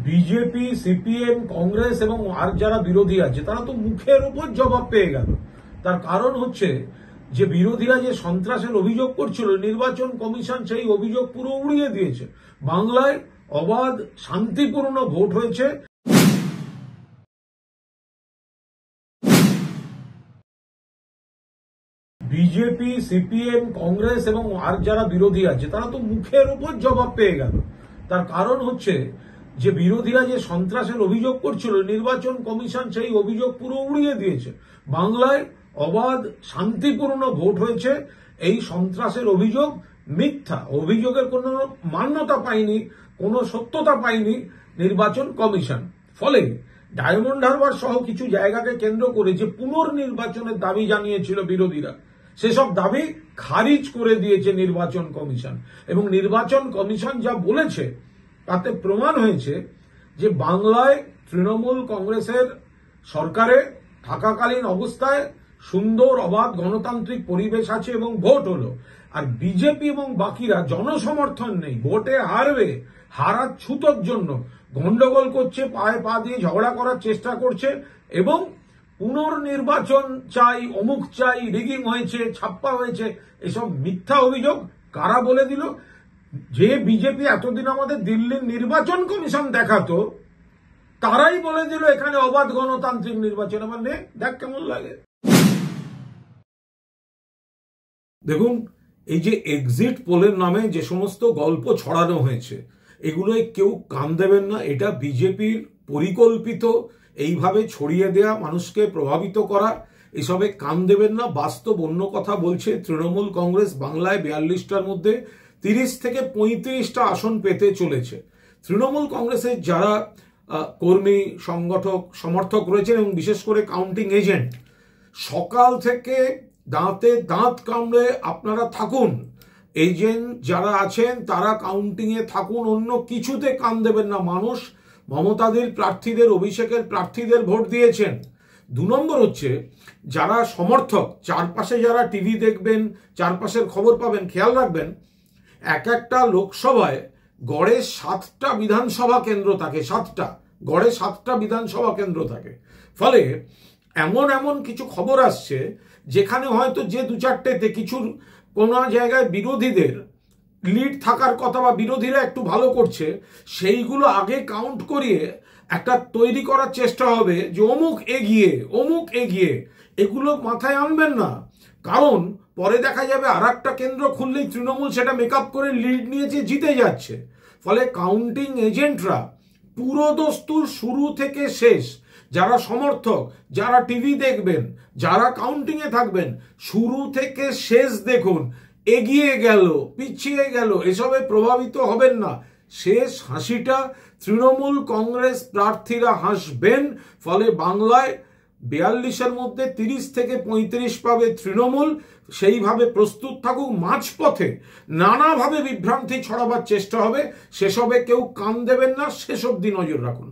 BJP, CPM, Congress এবং আর যারা বিরোধী আছে তারা তো মুখের উপর জবাব পেয়ে গেল। তার কারণ হচ্ছে যে বিরোধীরা যে সন্ত্রাসের অভিযোগ করছিল, নির্বাচন কমিশন সেই অভিযোগ পুরো উড়িয়ে দিয়েছে। বাংলায় অবাধ শান্তিপূর্ণ ভোট হয়েছে। বিজেপি, সিপিএম, কংগ্রেস এবং আর যারা বিরোধী আছে তারা তো মুখের উপর জবাব পেয়ে গেল। তার কারণ হচ্ছে যে বিরোধীরা যে সন্ত্রাসের অভিযোগ করছিল, নির্বাচন কমিশন সেই অভিযোগ পুরো উড়িয়ে দিয়েছে। বাংলায় অবাধ শান্তিপূর্ণ ভোট হয়েছে। এই সন্ত্রাসের অভিযোগ মিথ্যা, অভিযোগের কোনো মান্যতা পায়নি, কোনো সত্যতা পায়নি নির্বাচন কমিশন। ফলে ডায়মন্ড হারবার সহ কিছু জায়গাকে কেন্দ্র করে যে পুনর্নির্বাচনের দাবি জানিয়েছিল বিরোধীরা, সেসব দাবি খারিজ করে দিয়েছে নির্বাচন কমিশন। এবং নির্বাচন কমিশন যা বলেছে তাতে প্রমাণ হয়েছে যে বাংলায় তৃণমূল কংগ্রেসের সরকারে থাকাকালীন অবস্থায় সুন্দর অবাধ গণতান্ত্রিক পরিবেশ আছে এবং ভোট হলো। আর বিজেপি এবং বাকিরা জনসমর্থন নেই, ভোটে হারবে, হারার ছুতোর জন্য গন্ডগোল করছে, পায়ে পা দিয়ে ঝগড়া করার চেষ্টা করছে এবং পুনর্নির্বাচন চাই, অমুক চাই, রিগিং হয়েছে, ছাপ্পা হয়েছে, এসব মিথ্যা অভিযোগ কারা বলে দিল? যে বিজেপি এতদিন আমাদের দিল্লির নির্বাচন কমিশন দেখাতো, তারাই বলে দিল এখানে অবাধ গণতান্ত্রিক নির্বাচন। আমার নে দেখ কেমন লাগে। দেখুন, এই যে এক্সিট পোলের নামে যে সমস্ত গল্প ছড়ানো হয়েছে, এগুলোয় কেউ কান দেবেন না। এটা বিজেপির পরিকল্পিত এইভাবে ছড়িয়ে দেয়া, মানুষকে প্রভাবিত করা, এসবে কান দেবেন না। বাস্তব অন্য কথা বলছে। তৃণমূল কংগ্রেস বাংলায় 42টার মধ্যে 30 থেকে 35টা আসন পেতে চলেছে। তৃণমূল কংগ্রেসের যারা কর্মী, সংগঠক, সমর্থক রয়েছেন এবং বিশেষ করে কাউন্টিং এজেন্ট, সকাল থেকে দাঁতে দাঁত কামড়ে আপনারা থাকুন। এজেন্ট যারা আছেন তারা কাউন্টিংয়ে থাকুন, অন্য কিছুতে কান দেবেন না। মানুষ মমতাদের প্রার্থীদের, অভিষেকের প্রার্থীদের ভোট দিয়েছেন। 2 নম্বর হচ্ছে যারা সমর্থক, চারপাশে যারা টিভি দেখবেন, চারপাশের খবর পাবেন, খেয়াল রাখবেন এক একটা লোকসভায় গড়ে 7টা বিধানসভা কেন্দ্র থাকে। 7টা, গড়ে 7টা বিধানসভা কেন্দ্র থাকে। ফলে এমন কিছু খবর আসছে যেখানে হয়তো যে 2-4টেতে কিছু কোন জায়গায় বিরোধীদের লিড থাকার কথা বা বিরোধীরা একটু ভালো করছে, সেইগুলো আগে কাউন্ট করিয়ে একটা তৈরি করার চেষ্টা হবে যে অমুক এগিয়ে, অমুক এগিয়ে। এগুলো মাথায় আনবেন না, কারণ পরে দেখা যাবে আর একটা কেন্দ্র খুললেই তৃণমূল সেটা মেকআপ করে লিড নিয়েছে, জিতে যাচ্ছে। ফলে কাউন্টিং এজেন্টরা পুরো দস্তুর শুরু থেকে শেষ, যারা সমর্থক, যারা টিভি দেখবেন, যারা কাউন্টিংয়ে থাকবেন, শুরু থেকে শেষ দেখুন। এগিয়ে গেল, পিছিয়ে গেল, এসবে প্রভাবিত হবেন না। শেষ হাসিটা তৃণমূল কংগ্রেস প্রার্থীরা হাসবেন। ফলে বাংলায় 42-এর মধ্যে 30 থেকে 35 পাবে তৃণমূল। সেইভাবে প্রস্তুত থাকুক। মাঝপথে নানাভাবে বিভ্রান্তি ছড়াবার চেষ্টা হবে, সেসবে কেউ কান দেবেন না, শেষ অবধি নজর রাখুন।